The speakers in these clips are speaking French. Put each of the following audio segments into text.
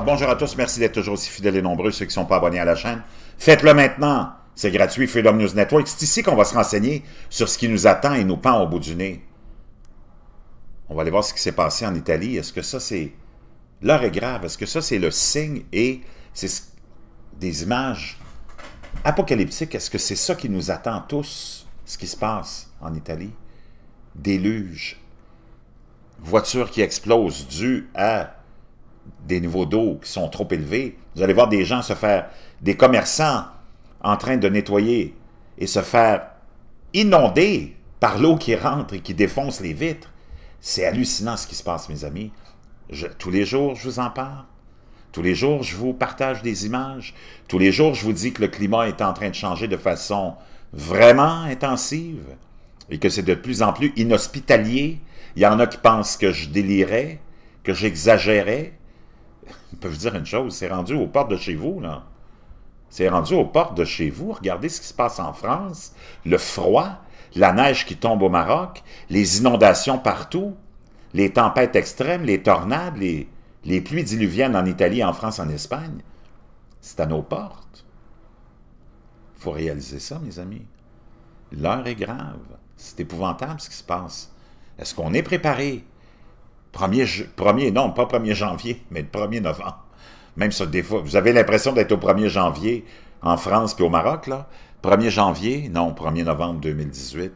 Alors, bonjour à tous, merci d'être toujours aussi fidèles et nombreux, ceux qui ne sont pas abonnés à la chaîne. Faites-le maintenant, c'est gratuit, Freedom News Network. C'est ici qu'on va se renseigner sur ce qui nous attend et nous pend au bout du nez. On va aller voir ce qui s'est passé en Italie. Est-ce que ça, c'est... L'heure est grave. Est-ce que ça, c'est le signe et c'est des images apocalyptiques? Est-ce que c'est ça qui nous attend tous, ce qui se passe en Italie? Déluge. Voitures qui explosent dues à des niveaux d'eau qui sont trop élevés. Vous allez voir des gens se faire, des commerçants en train de nettoyer et se faire inonder par l'eau qui rentre et qui défonce les vitres. C'est hallucinant ce qui se passe, mes amis. Tous les jours, je vous en parle. Tous les jours, je vous partage des images. Tous les jours, je vous dis que le climat est en train de changer de façon vraiment intensive et que c'est de plus en plus inhospitalier. Il y en a qui pensent que je délirais, que j'exagérais. Je peux vous dire une chose, c'est rendu aux portes de chez vous, là. C'est rendu aux portes de chez vous. Regardez ce qui se passe en France. Le froid, la neige qui tombe au Maroc, les inondations partout, les tempêtes extrêmes, les tornades, les pluies diluviennes en Italie, en France, en Espagne. C'est à nos portes. Il faut réaliser ça, mes amis. L'heure est grave. C'est épouvantable ce qui se passe. Est-ce qu'on est préparé? Non, pas 1er janvier, mais le 1er novembre. Même ça, des fois, vous avez l'impression d'être au 1er janvier en France puis au Maroc, là. 1er janvier, non, 1er novembre 2018,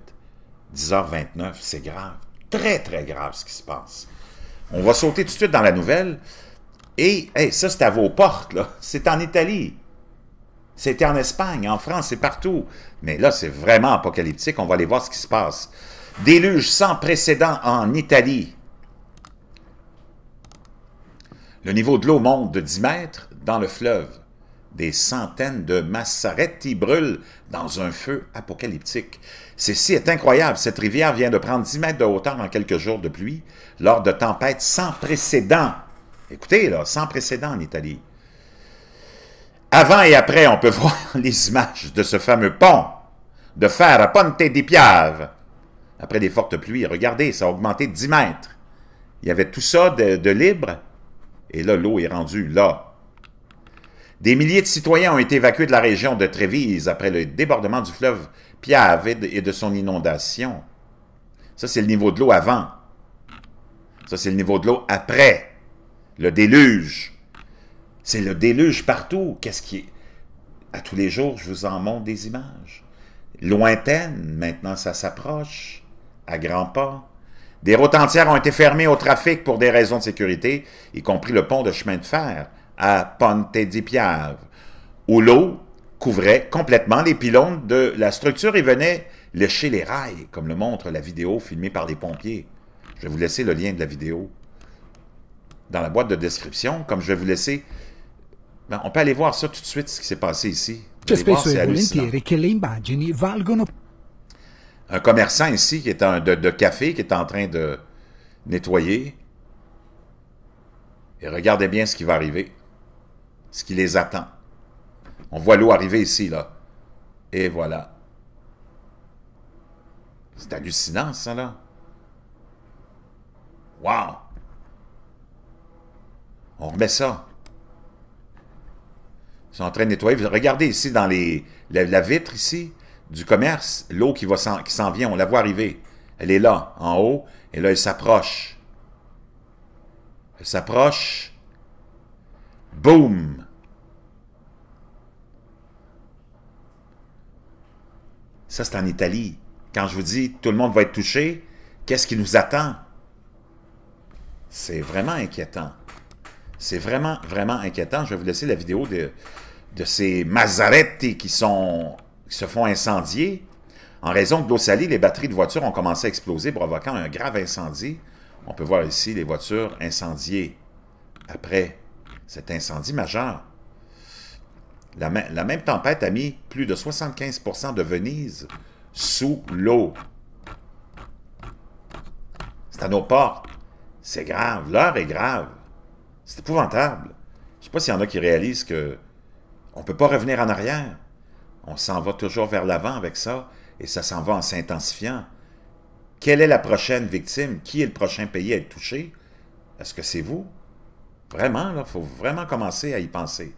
10h29, c'est grave. Très, très grave ce qui se passe. On va sauter tout de suite dans la nouvelle. Et, hey, ça, c'est à vos portes, là. C'est en Italie. C'était en Espagne, en France, c'est partout. Mais là, c'est vraiment apocalyptique. On va aller voir ce qui se passe. Déluge sans précédent en Italie. Le niveau de l'eau monte de 10 mètres dans le fleuve. Des centaines de Massaretti brûlent dans un feu apocalyptique. Ceci est incroyable. Cette rivière vient de prendre 10 mètres de hauteur en quelques jours de pluie lors de tempêtes sans précédent. Écoutez, là, sans précédent en Italie. Avant et après, on peut voir les images de ce fameux pont de fer à Ponte di Piave. Après des fortes pluies, regardez, ça a augmenté de 10 mètres. Il y avait tout ça de libre. Et là, l'eau est rendue là. Des milliers de citoyens ont été évacués de la région de Trévise après le débordement du fleuve Piave et de son inondation. Ça, c'est le niveau de l'eau avant. Ça, c'est le niveau de l'eau après. Le déluge. C'est le déluge partout. Qu'est-ce qui est... À tous les jours, je vous en montre des images. Lointaines, maintenant, ça s'approche. À grands pas. Des routes entières ont été fermées au trafic pour des raisons de sécurité, y compris le pont de chemin de fer à Ponte di Piave, où l'eau couvrait complètement les pylônes de la structure et venait lécher les rails, comme le montre la vidéo filmée par les pompiers. Je vais vous laisser le lien de la vidéo dans la boîte de description, comme je vais vous laisser... Ben, on peut aller voir ça tout de suite, ce qui s'est passé ici. C'è spesso e volentieri che le immagini valgono... Un commerçant ici qui est de café, qui est en train de nettoyer. Et regardez bien ce qui va arriver. Ce qui les attend. On voit l'eau arriver ici, là. Et voilà. C'est hallucinant, ça, là. Wow! On remet ça. Ils sont en train de nettoyer. Regardez ici, dans la vitre, ici, du commerce, l'eau qui s'en vient, on la voit arriver. Elle est là, en haut, et là, elle s'approche. Elle s'approche. Boum! Ça, c'est en Italie. Quand je vous dis tout le monde va être touché, qu'est-ce qui nous attend? C'est vraiment inquiétant. C'est vraiment, vraiment inquiétant. Je vais vous laisser la vidéo de ces Masaretti qui se font incendier. En raison de l'eau salée, les batteries de voitures ont commencé à exploser, provoquant un grave incendie. On peut voir ici les voitures incendiées après cet incendie majeur. La même tempête a mis plus de 75% de Venise sous l'eau. C'est à nos portes. C'est grave. L'heure est grave. C'est épouvantable. Je ne sais pas s'il y en a qui réalisent que on ne peut pas revenir en arrière. On s'en va toujours vers l'avant avec ça, et ça s'en va en s'intensifiant. Quelle est la prochaine victime? Qui est le prochain pays à être touché? Est-ce que c'est vous? Vraiment, il faut vraiment commencer à y penser.